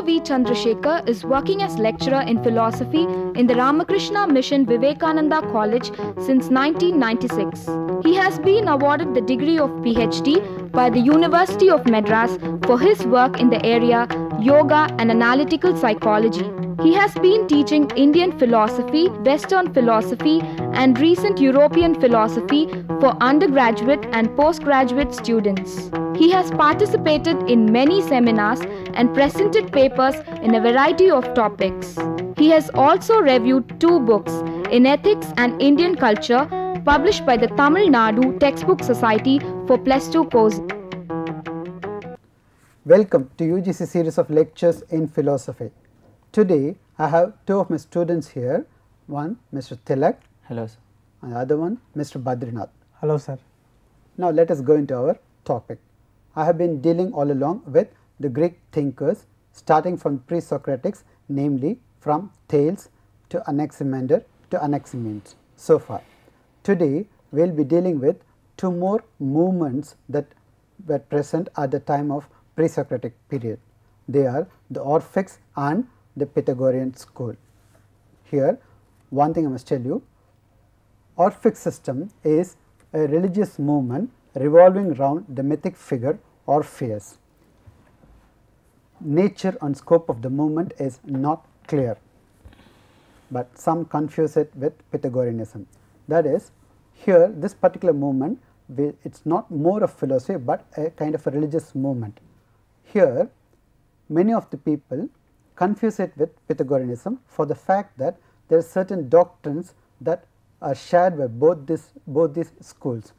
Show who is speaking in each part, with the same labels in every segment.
Speaker 1: Dr. V. Chandrasekhar is working as lecturer in philosophy in the Ramakrishna Mission Vivekananda College since 1996. He has been awarded the degree of PhD by the University of Madras for his work in the area Yoga and Analytical Psychology. He has been teaching Indian philosophy, Western philosophy, and recent European philosophy for undergraduate and postgraduate students. He has participated in many seminars and presented papers in a variety of topics. He has also reviewed 2 books in Ethics and Indian Culture published by the Tamil Nadu Textbook Society for +2 courses.
Speaker 2: Welcome to UGC series of lectures in philosophy. Today I have 2 of my students here, one Mr. Tilak.
Speaker 3: Hello sir.
Speaker 2: And the other one Mr. Badrinath.
Speaker 4: Hello sir.
Speaker 2: Now let us go into our topic. I have been dealing all along with the Greek thinkers starting from pre-Socratics, namely from Thales to Anaximander to Anaximenes so far. Today we will be dealing with 2 more movements that were present at the time of pre-Socratic period. They are the Orphics and the Pythagorean school. Here one thing I must tell you, Orphic system is a religious movement revolving around the mythic figure Orpheus. Nature and scope of the movement is not clear, but some confuse it with Pythagoreanism. That is, here this particular movement, it is not more of philosophy, but a kind of a religious movement. Here many of the people confuse it with Pythagoreanism for the fact that there are certain doctrines that are shared by both these schools,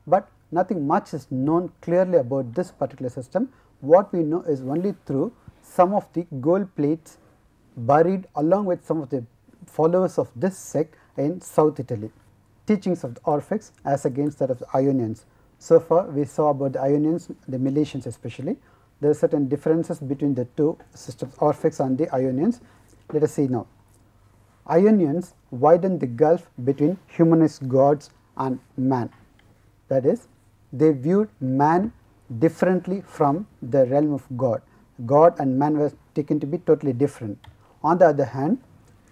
Speaker 2: but nothing much is known clearly about this particular system. What we know is only through some of the gold plates buried along with some of the followers of this sect in South Italy. Teachings of the Orphics as against that of the Ionians. So far we saw about the Ionians, the Milesians especially. There are certain differences between the 2 systems, Orphics and the Ionians. Let us see now. Ionians widened the gulf between humanist gods and man. That is, they viewed man differently from the realm of God. God and man were taken to be totally different. On the other hand,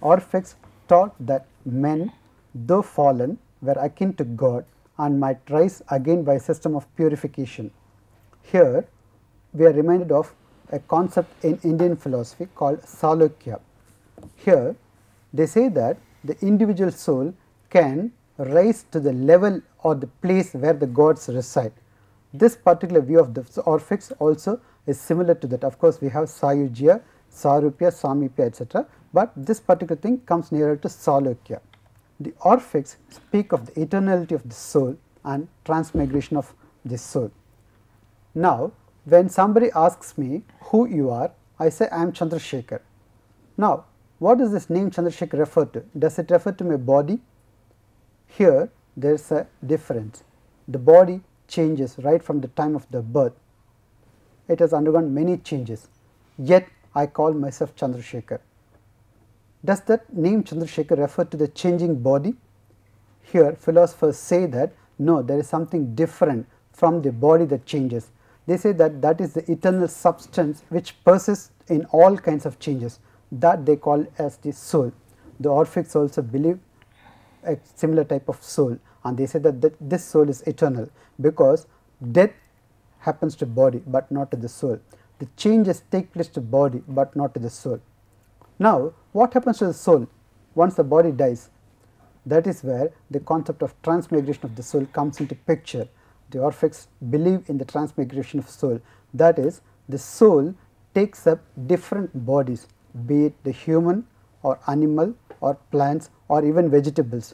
Speaker 2: Orphics taught that men, though fallen, were akin to God and might rise again by a system of purification. Here we are reminded of a concept in Indian philosophy called Salokya. Here they say that the individual soul can rise to the level or the place where the gods reside. This particular view of the Orphics also is similar to that. Of course, we have Sayujya, Sarupya, Samipya, etc., but this particular thing comes nearer to Salokya. The Orphics speak of the eternality of the soul and transmigration of the soul. Now, when somebody asks me who you are, I say I am Chandrasekhar. Now, what does this name Chandrasekhar refer to? Does it refer to my body? Here there is a difference. The body changes right from the time of the birth. It has undergone many changes, yet I call myself Chandrasekhar. Does that name Chandrasekhar refer to the changing body? Here philosophers say that no, there is something different from the body that changes. They say that that is the eternal substance which persists in all kinds of changes, that they call as the soul. The Orphics also believe a similar type of soul, and they say that this soul is eternal because death happens to body but not to the soul. The changes take place to body but not to the soul. Now, what happens to the soul once the body dies? That is where the concept of transmigration of the soul comes into picture. The Orphics believe in the transmigration of soul, that is, the soul takes up different bodies, be it the human or animal or plants or even vegetables.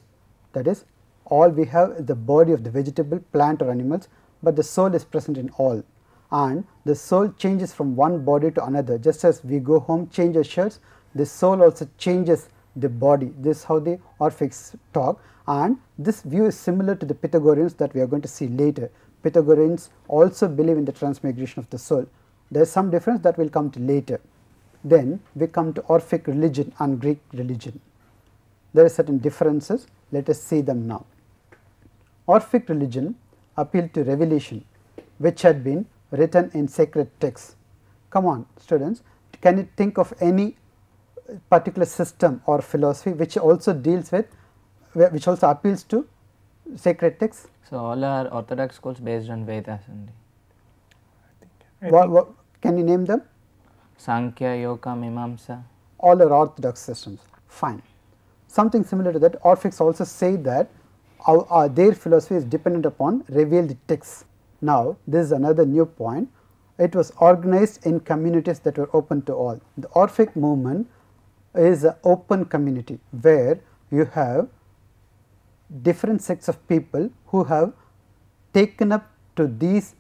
Speaker 2: That is, all we have is the body of the vegetable, plant or animals, but the soul is present in all, and the soul changes from one body to another. Just as we go home, change our shirts, the soul also changes the body. This is how the Orphics talk, and this view is similar to the Pythagoreans that we are going to see later. Pythagoreans also believe in the transmigration of the soul. There is some difference that will come to later. Then we come to Orphic religion and Greek religion. There are certain differences, let us see them now. Orphic religion appealed to revelation which had been written in sacred texts. Come on students, can you think of any particular system or philosophy which also deals with, which also appeals to sacred texts?
Speaker 3: So, all are orthodox schools based on Vedas only.
Speaker 2: Can you name them?
Speaker 3: Sankhya, Yoga, Mimamsa.
Speaker 2: All are orthodox systems. Fine. Something similar to that, Orphics also say that their philosophy is dependent upon revealed texts. Now, this is another new point. It was organized in communities that were open to all. The Orphic movement is an open community where you have different sects of people who have taken up to these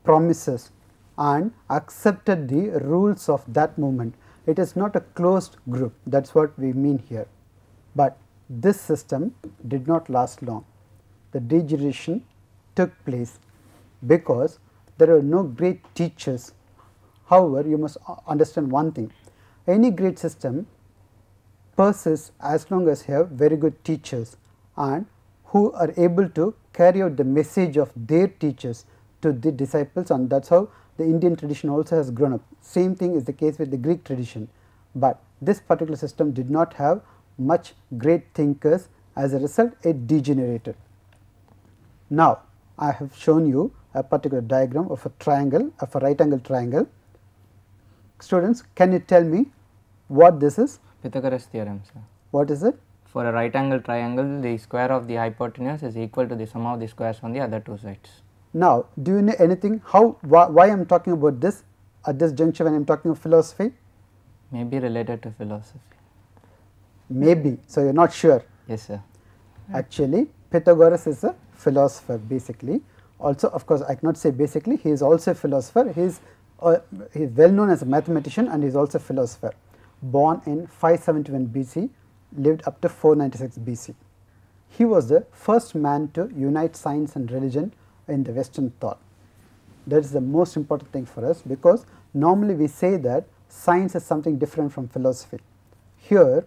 Speaker 2: promises and accepted the rules of that movement. It is not a closed group, that is what we mean here. But this system did not last long. The degeneration took place because there are no great teachers. However, you must understand one thing, any great system persists as long as you have very good teachers and who are able to carry out the message of their teachers to the disciples, and that is how the Indian tradition also has grown up. Same thing is the case with the Greek tradition, but this particular system did not have much great thinkers. As a result, it degenerated. Now, I have shown you a particular diagram of a triangle, of a right angle triangle. Students, can you tell me what this is?
Speaker 3: Pythagoras Theorem, sir.
Speaker 2: What is it?
Speaker 3: For a right angle triangle, the square of the hypotenuse is equal to the sum of the squares on the other two sides.
Speaker 2: Now, do you know anything why I am talking about this at this juncture when I am talking of philosophy?
Speaker 3: Maybe related to philosophy.
Speaker 2: Maybe. So, you are not sure?
Speaker 3: Yes, sir.
Speaker 2: Actually, Pythagoras is a philosopher basically. Also, of course, I cannot say basically, he is also a philosopher. He is well known as a mathematician and he is also a philosopher. Born in 571 BC, lived up to 496 BC. He was the first man to unite science and religion in the Western thought. That is the most important thing for us, because normally we say that science is something different from philosophy. Here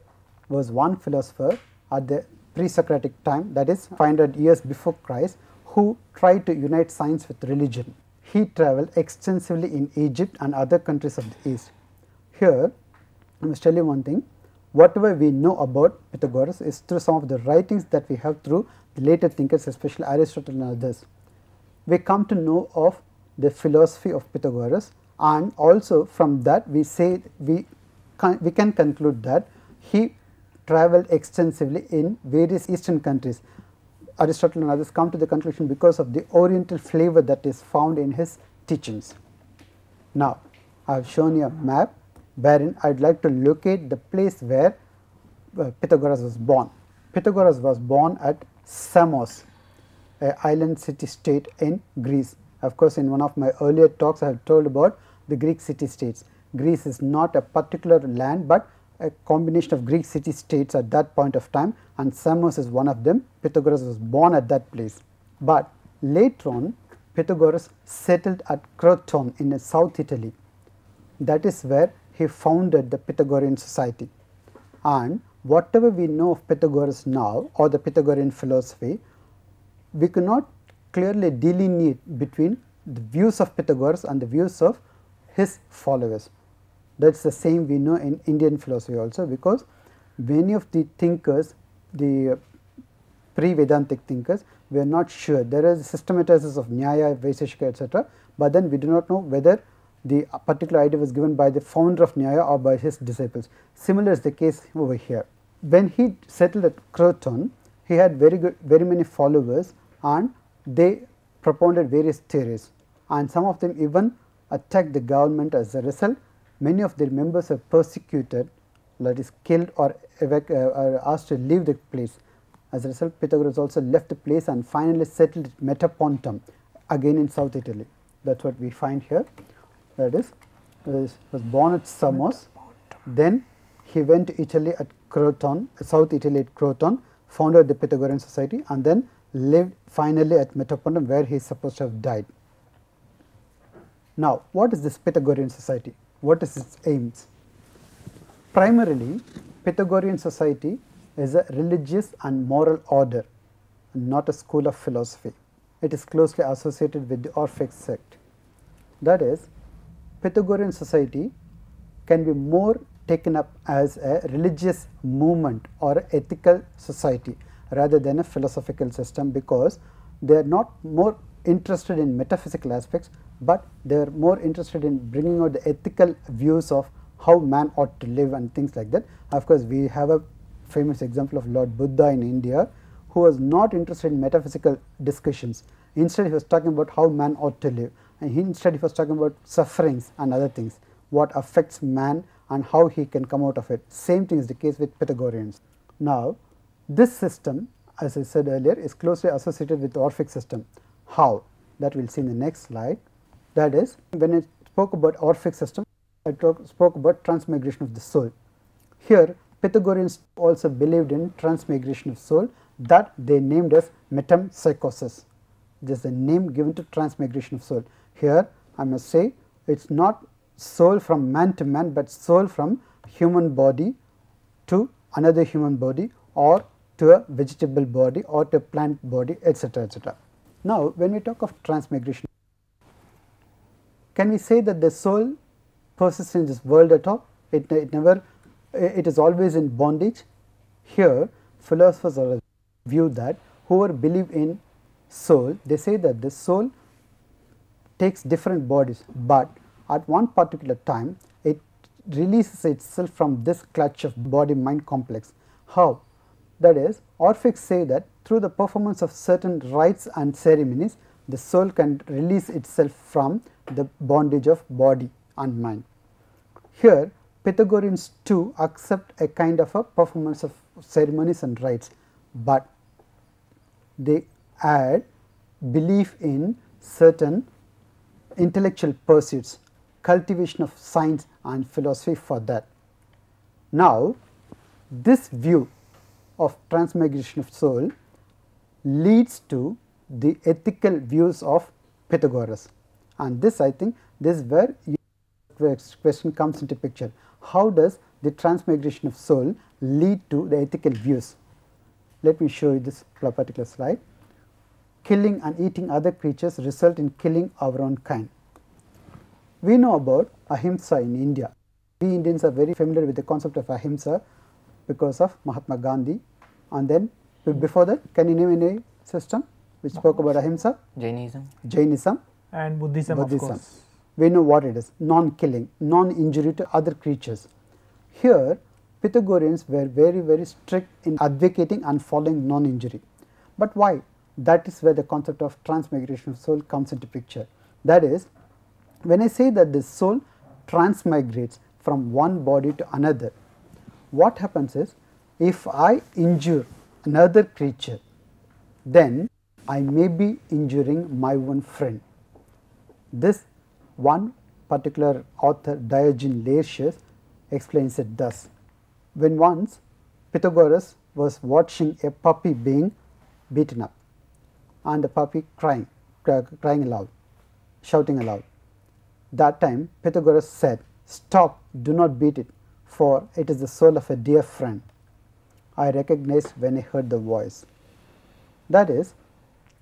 Speaker 2: was one philosopher at the pre-Socratic time, that is 500 years before Christ, who tried to unite science with religion. He travelled extensively in Egypt and other countries of the East. Here, I must tell you one thing, whatever we know about Pythagoras is through some of the writings that we have through the later thinkers, especially Aristotle and others. We come to know of the philosophy of Pythagoras, and also from that we say we can conclude that he travelled extensively in various Eastern countries. Aristotle and others come to the conclusion because of the oriental flavor that is found in his teachings. Now, I have shown you a map wherein I would like to locate the place where Pythagoras was born. Pythagoras was born at Samos, an island city state in Greece. Of course, in one of my earlier talks I have told about the Greek city states. Greece is not a particular land, but a combination of Greek city states at that point of time, and Samos is one of them. Pythagoras was born at that place. But later on, Pythagoras settled at Croton in South Italy. That is where he founded the Pythagorean Society. And whatever we know of Pythagoras now, or the Pythagorean philosophy, we cannot clearly delineate between the views of Pythagoras and the views of his followers. That is the same we know in Indian philosophy also, because many of the thinkers, the pre-Vedantic thinkers, we are not sure. There is systematizers of Nyaya, Vaisheshika, etc., but then we do not know whether the particular idea was given by the founder of Nyaya or by his disciples. Similar is the case over here. When he settled at Croton, he had very many followers, and they propounded various theories, and some of them even attacked the government. As a result, many of their members were persecuted, that is killed or asked to leave the place. As a result, Pythagoras also left the place and finally settled at Metapontum, again in South Italy. That is what we find here. That is, was born at Samos, then he went to Italy at Croton, South Italy at Croton, founded the Pythagorean Society, and then lived finally at Metapontum, where he is supposed to have died. Now, what is this Pythagorean Society? What is its aims? Primarily, Pythagorean Society is a religious and moral order, not a school of philosophy. It is closely associated with the Orphic sect. That is, Pythagorean Society can be more taken up as a religious movement or an ethical society rather than a philosophical system, because they are not more interested in metaphysical aspects, but they are more interested in bringing out the ethical views of how man ought to live and things like that. Of course, we have a famous example of Lord Buddha in India, who was not interested in metaphysical discussions. Instead, he was talking about how man ought to live, and instead he was talking about sufferings and other things, what affects man and how he can come out of it. Same thing is the case with Pythagoreans. Now, this system, as I said earlier, is closely associated with the Orphic system. How? That we will see in the next slide. That is, when I spoke about Orphic system, I spoke about transmigration of the soul. Here, Pythagoreans also believed in transmigration of soul, that they named as metempsychosis. This is the name given to transmigration of soul. Here, I must say, it is not soul from man to man, but soul from human body to another human body, or to a vegetable body, or to a plant body, etc., etc. Now, when we talk of transmigration, can we say that the soul persists in this world at all? It is always in bondage. Here, philosophers are of the view that whoever believe in soul, they say that the soul takes different bodies, but at one particular time it releases itself from this clutch of body mind complex. How? That is, Orphics say that through the performance of certain rites and ceremonies, the soul can release itself from the bondage of body and mind. Here, Pythagoreans too accept a kind of a performance of ceremonies and rites, but they add belief in certain intellectual pursuits, cultivation of science and philosophy for that. Now, this view of transmigration of soul leads to the ethical views of Pythagoras, and this, I think, this is where your question comes into picture. How does the transmigration of soul lead to the ethical views? Let me show you this particular slide. Killing and eating other creatures result in killing our own kind. We know about ahimsa in India. We Indians are very familiar with the concept of ahimsa because of Mahatma Gandhi, and then before that, can you name any system which spoke about ahimsa? Jainism
Speaker 4: and Buddhism. Of course.
Speaker 2: We know what it is: non-killing, non-injury to other creatures. Here, Pythagoreans were very strict in advocating and following non-injury. But why? That is where the concept of transmigration of soul comes into picture. That is, when I say that the soul transmigrates from one body to another, what happens is, if I injure another creature, then I may be injuring my own friend. This one particular author, Diogenes Laertius, explains it thus. When once Pythagoras was watching a puppy being beaten up, and the puppy crying aloud, shouting aloud. That time Pythagoras said, "Stop, do not beat it, for it is the soul of a dear friend. I recognized when I heard the voice." That is,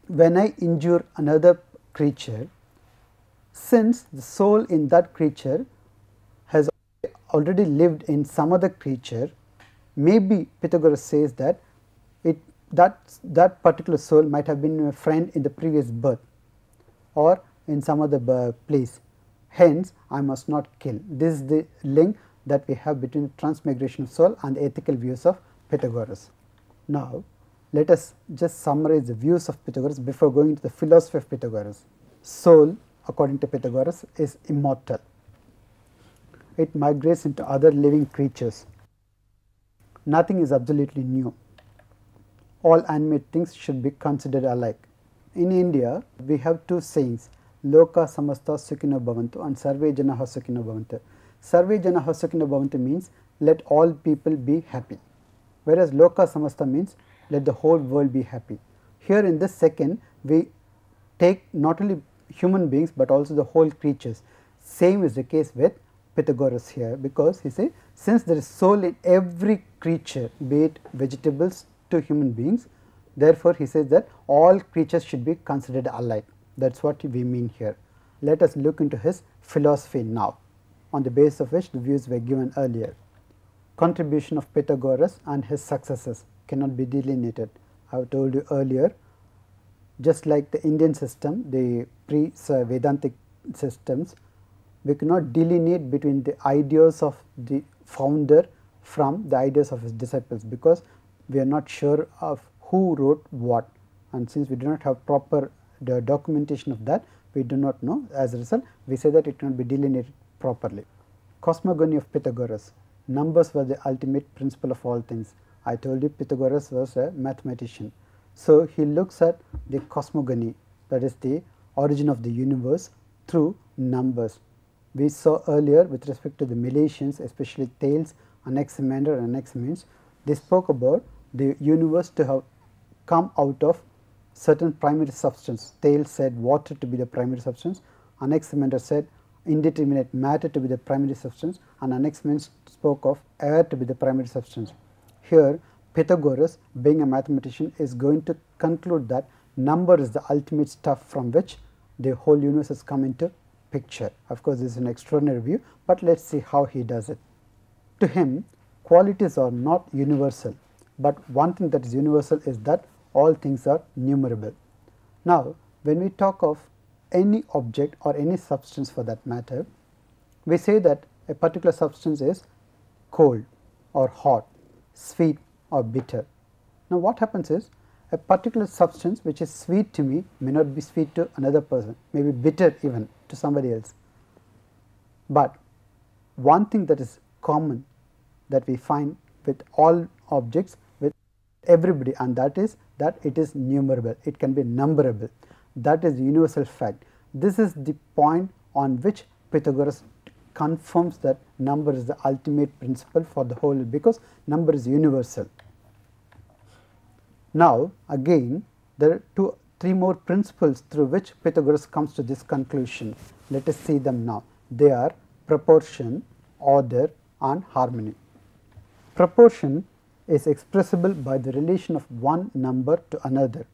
Speaker 2: when I injure another creature, since the soul in that creature has already lived in some other creature, maybe Pythagoras says that that particular soul might have been a friend in the previous birth or in some other place. Hence, I must not kill. This is the link that we have between the transmigration of soul and the ethical views of Pythagoras. Now, let us just summarize the views of Pythagoras before going to the philosophy of Pythagoras. Soul, according to Pythagoras, is immortal. It migrates into other living creatures. Nothing is absolutely new. All animate things should be considered alike. In India, we have two sayings, Loka samasta sukhino bhavantu and Sarve janaha sukhino bhavantu. Sarve janaha sukhino bhavantu means let all people be happy, whereas Loka samasta means let the whole world be happy. Here in this second, we take not only human beings but also the whole creatures. Same is the case with Pythagoras here, because he says since there is soul in every creature, be it vegetables to human beings, therefore he says that all creatures should be considered alike. That is what we mean here. Let us look into his philosophy now. on the basis of which the views were given earlier. Contribution of Pythagoras and his successors cannot be delineated. I have told you earlier, just like the Indian system, the pre-Vedantic systems, we cannot delineate between the ideas of the founder from the ideas of his disciples, because we are not sure of who wrote what, and since we do not have proper documentation of that, we do not know. As a result, we say that it cannot be delineated properly. Cosmogony of Pythagoras. Numbers were the ultimate principle of all things. I told you Pythagoras was a mathematician. So, he looks at the cosmogony, that is the origin of the universe, through numbers. We saw earlier with respect to the Milesians, especially Thales, Anaximander and Anaximenes, they spoke about the universe to have come out of certain primary substance. Thales said water to be the primary substance, Anaximander said indeterminate matter to be the primary substance, and Anaximenes spoke of air to be the primary substance. Here Pythagoras, being a mathematician, is going to conclude that number is the ultimate stuff from which the whole universe has come into picture. Of course, this is an extraordinary view, but let us see how he does it. To him, qualities are not universal, but one thing that is universal is that all things are numerable. Now, when we talk of any object or any substance for that matter, we say that a particular substance is cold or hot, sweet or bitter. Now, what happens is a particular substance which is sweet to me may not be sweet to another person, may be bitter even to somebody else. But one thing that is common that we find with all objects, with everybody, and that is that it is numerable, it can be numberable. That is the universal fact. This is the point on which Pythagoras confirms that number is the ultimate principle for the whole, because number is universal. Now, again there are three more principles through which Pythagoras comes to this conclusion. Let us see them now. They are proportion, order and harmony. Proportion is expressible by the relation of one number to another,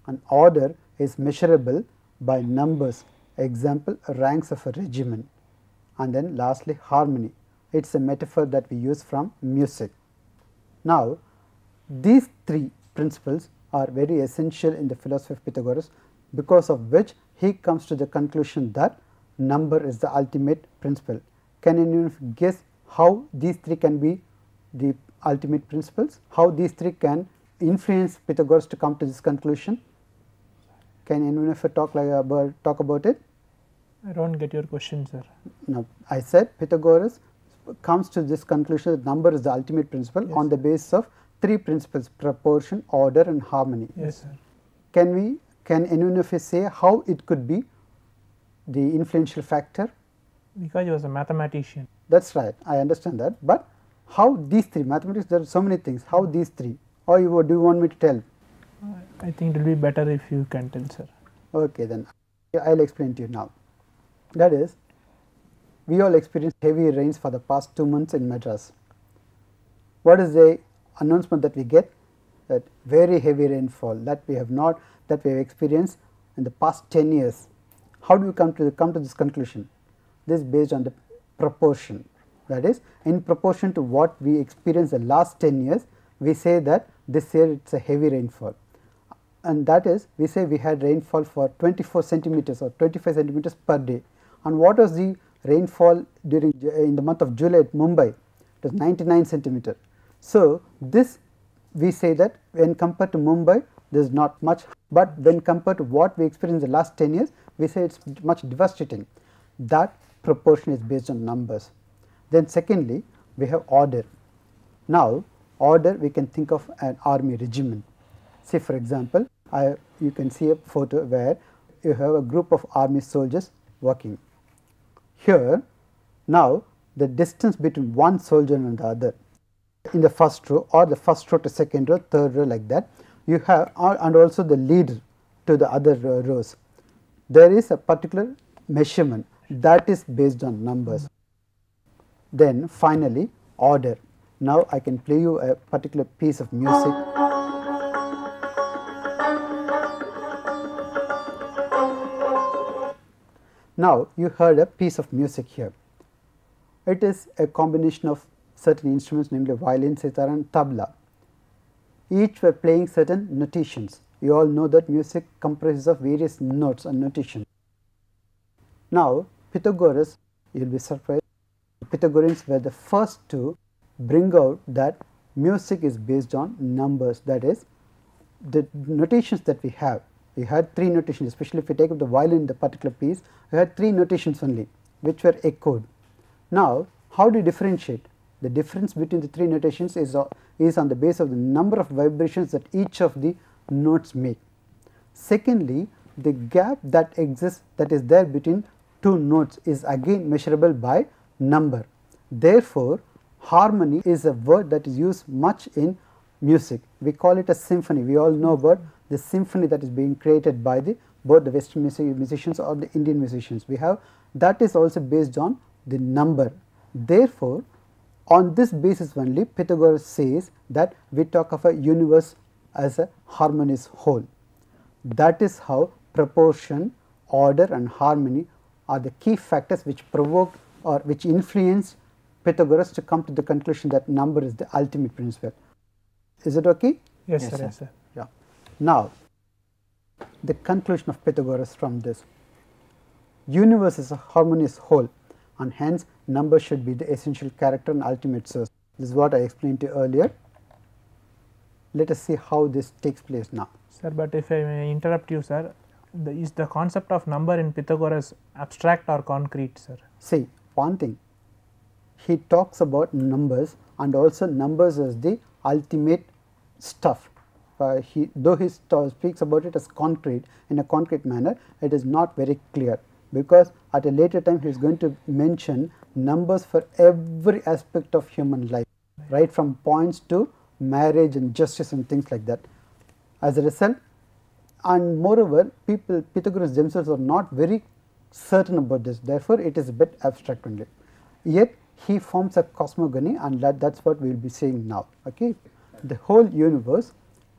Speaker 2: and order is measurable by numbers, example ranks of a regiment. And then lastly harmony, it is a metaphor that we use from music. Now, these three principles are very essential in the philosophy of Pythagoras, because of which he comes to the conclusion that number is the ultimate principle. Can anyone guess how these three can be the ultimate principles? How these three can influence Pythagoras to come to this conclusion? Can anyone of you talk about it?
Speaker 4: I don't get your question, sir.
Speaker 2: No, I said Pythagoras comes to this conclusion that number is the ultimate principle, yes, on the basis of three principles: proportion, order and harmony.
Speaker 4: Yes, sir.
Speaker 2: Can anyone of you say how it could be the influential factor?
Speaker 4: Because he was a mathematician.
Speaker 2: That is right, I understand that, but how these three, mathematics there are so many things, how these three, or do you want me to tell?
Speaker 4: I think it will be better if you can tell, sir.
Speaker 2: Okay, then I will explain to you now. That is, we all experienced heavy rains for the past 2 months in Madras. What is the announcement that we get? That very heavy rainfall that we have experienced in the past 10 years. How do you come to this conclusion? This is based on the proportion. That is, in proportion to what we experienced the last 10 years, we say that this year it is a heavy rainfall, and that is, we say we had rainfall for 24 centimeters or 25 centimeters per day. And what was the rainfall in the month of July at Mumbai? It was 99 centimeter. So, this we say that when compared to Mumbai, there is not much, but when compared to what we experienced in the last 10 years, we say it is much devastating. That proportion is based on numbers. Then secondly, we have order. Now, order, we can think of an army regiment. Say for example, you can see a photo where you have a group of army soldiers working. Here, now the distance between one soldier and the other in the first row, or the first row to second row, third row, like that, you have, and also the leader to the other rows. There is a particular measurement that is based on numbers. Then finally, order. Now I can play you a particular piece of music. Now you heard a piece of music here. It is a combination of certain instruments, namely violin, sitar and tabla. Each were playing certain notations. You all know that music comprises of various notes and notations. Now, Pythagoras, you will be surprised, the Pythagoreans were the first to bring out that music is based on numbers, that is, the notations that we have. We had 3 notations, especially if you take up the violin in the particular piece, we had 3 notations only, which were echoed. Now, how do you differentiate? The difference between the 3 notations is on the basis of the number of vibrations that each of the notes make. Secondly, the gap that exists, that is there between 2 notes, is again measurable by number. Therefore, harmony is a word that is used much in music. We call it a symphony. We all know about the symphony that is being created by both the Western musicians or the Indian musicians. We have that is also based on the number. Therefore, on this basis only Pythagoras says that we talk of a universe as a harmonious whole. That is how proportion, order and harmony are the key factors which provoked or which influenced Pythagoras to come to the conclusion that number is the ultimate principle. Is it okay?
Speaker 4: Yes,
Speaker 3: Yes,
Speaker 4: sir.
Speaker 3: sir.
Speaker 4: Yes, sir.
Speaker 2: Yeah. Now, the conclusion of Pythagoras from this: universe is a harmonious whole, and hence number should be the essential character and ultimate source. This is what I explained to you earlier. Let us see how this takes place now.
Speaker 4: Sir, but if I may interrupt you, sir, is the concept of number in Pythagoras abstract or concrete, sir?
Speaker 2: See, one thing, he talks about numbers and also numbers as the ultimate stuff. Though he speaks about it as concrete, in a concrete manner, it is not very clear, because at a later time he is going to mention numbers for every aspect of human life, right from points to marriage and justice and things like that. As a result, and moreover, Pythagoras themselves are not very certain about this, therefore it is a bit abstract only. Yet he forms a cosmogony, and that is what we will be saying now. Okay, the whole universe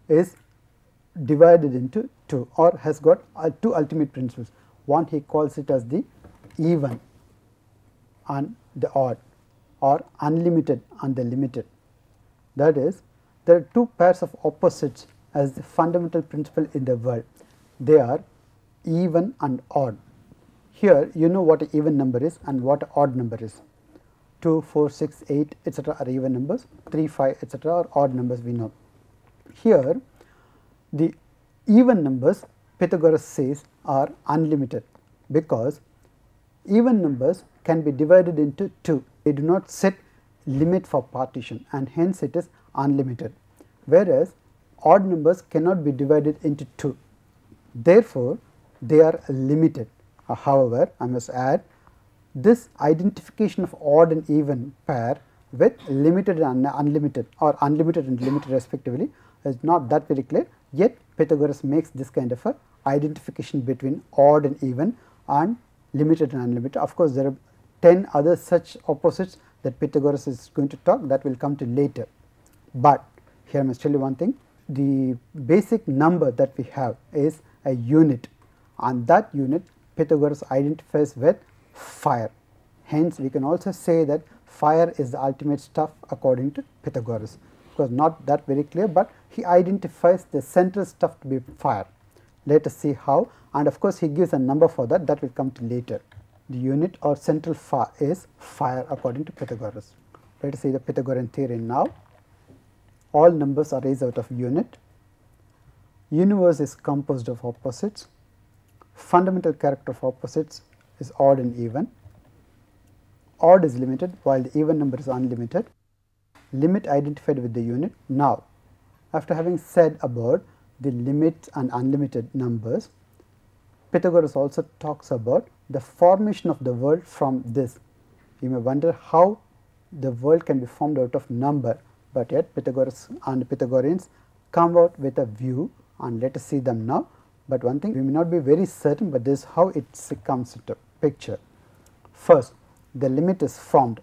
Speaker 2: is divided into 2, or has got 2 ultimate principles. One he calls it as the even and the odd, or unlimited and the limited. That is, there are 2 pairs of opposites as the fundamental principle in the world. They are even and odd. Here you know what an even number is and what an odd number is. 2, 4, 6, 8 etc. are even numbers, 3, 5 etc. are odd numbers, we know. Here the even numbers, Pythagoras says, are unlimited, because even numbers can be divided into 2. They do not set limit for partition, and hence it is unlimited, whereas odd numbers cannot be divided into 2. Therefore, they are limited. However, I must add, this identification of odd and even pair with limited and unlimited, or unlimited and limited respectively, is not that very clear. Yet Pythagoras makes this kind of a identification between odd and even and limited and unlimited. Of course, there are 10 other such opposites that Pythagoras is going to talk, that will come to later. But here I must tell you one thing, the basic number that we have is a unit, and that unit Pythagoras identifies with fire. Hence, we can also say that fire is the ultimate stuff according to Pythagoras. Of course, not that very clear, but he identifies the central stuff to be fire. Let us see how, and of course, he gives a number for that, that will come to later. The unit or central is fire according to Pythagoras. Let us see the Pythagorean theorem now. All numbers are raised out of unit. Universe is composed of opposites. Fundamental character of opposites is odd and even. Odd is limited while the even number is unlimited. Limit identified with the unit. Now, after having said about the limits and unlimited numbers, Pythagoras also talks about the formation of the world from this. You may wonder how the world can be formed out of number, but yet Pythagoras and Pythagoreans come out with a view, and let us see them now. But one thing, we may not be very certain, but this is how it comes into picture. First, the limit is formed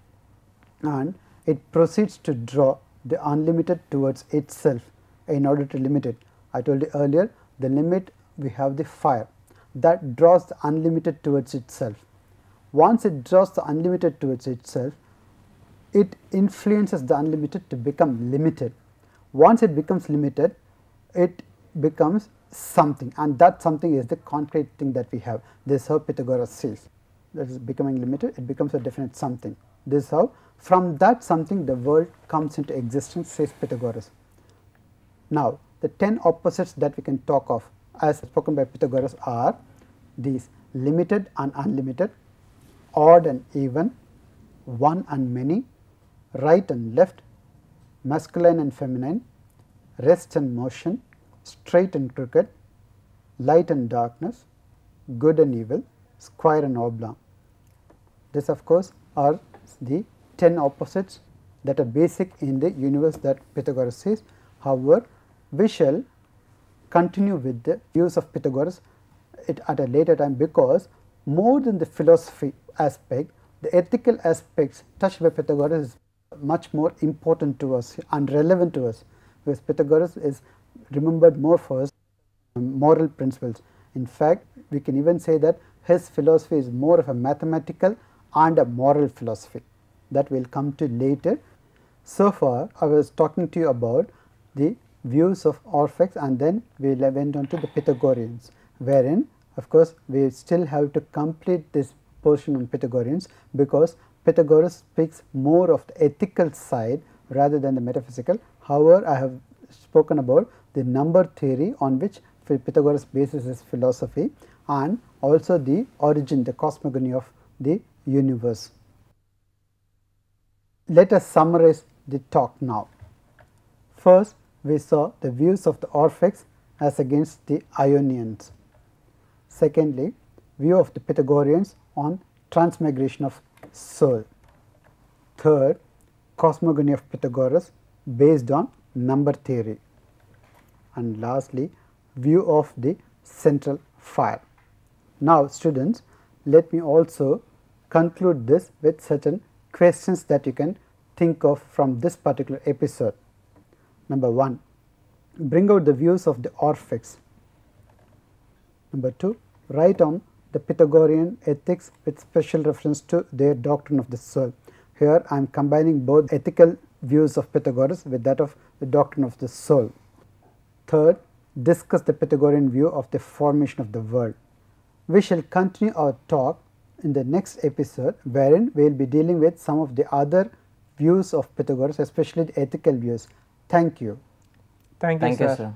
Speaker 2: and it proceeds to draw the unlimited towards itself in order to limit it. I told you earlier, the limit, we have the fire that draws the unlimited towards itself. Once it draws the unlimited towards itself, it influences the unlimited to become limited. Once it becomes limited, it becomes something, and that something is the concrete thing that we have. This is how Pythagoras says. That is becoming limited, it becomes a definite something. This is how from that something the world comes into existence, says Pythagoras. Now, the 10 opposites that we can talk of as spoken by Pythagoras are these: limited and unlimited, odd and even, one and many, right and left, masculine and feminine, rest and motion, straight and crooked, light and darkness, good and evil, square and oblong. This of course are the 10 opposites that are basic in the universe that Pythagoras says. However, we shall continue with the views of Pythagoras at a later time, because more than the philosophy aspect, the ethical aspects touched by Pythagoras is much more important to us and relevant to us, because Pythagoras is remembered more for his moral principles. In fact, we can even say that his philosophy is more of a mathematical and a moral philosophy that we will come to later. So far, I was talking to you about the views of Orpheus, and then we went on to the Pythagoreans, wherein of course we still have to complete this portion on Pythagoreans, because Pythagoras speaks more of the ethical side rather than the metaphysical. However, I have spoken about the number theory on which Pythagoras bases his philosophy, and also the origin, the cosmogony of the universe. Let us summarize the talk now. First, we saw the views of the Orpheus as against the Ionians. Secondly, view of the Pythagoreans on transmigration of soul. Third, cosmogony of Pythagoras based on number theory. And lastly, view of the central fire. Now, students, let me also conclude this with certain questions that you can think of from this particular episode. Number 1, bring out the views of the Orpheus. Number 2, write on the Pythagorean ethics with special reference to their doctrine of the soul. Here I am combining both ethical views of Pythagoras with that of the doctrine of the soul. Third, discuss the Pythagorean view of the formation of the world. We shall continue our talk in the next episode, wherein we will be dealing with some of the other views of Pythagoras, especially the ethical views. Thank you.
Speaker 4: Thank you,
Speaker 3: Thank you, sir.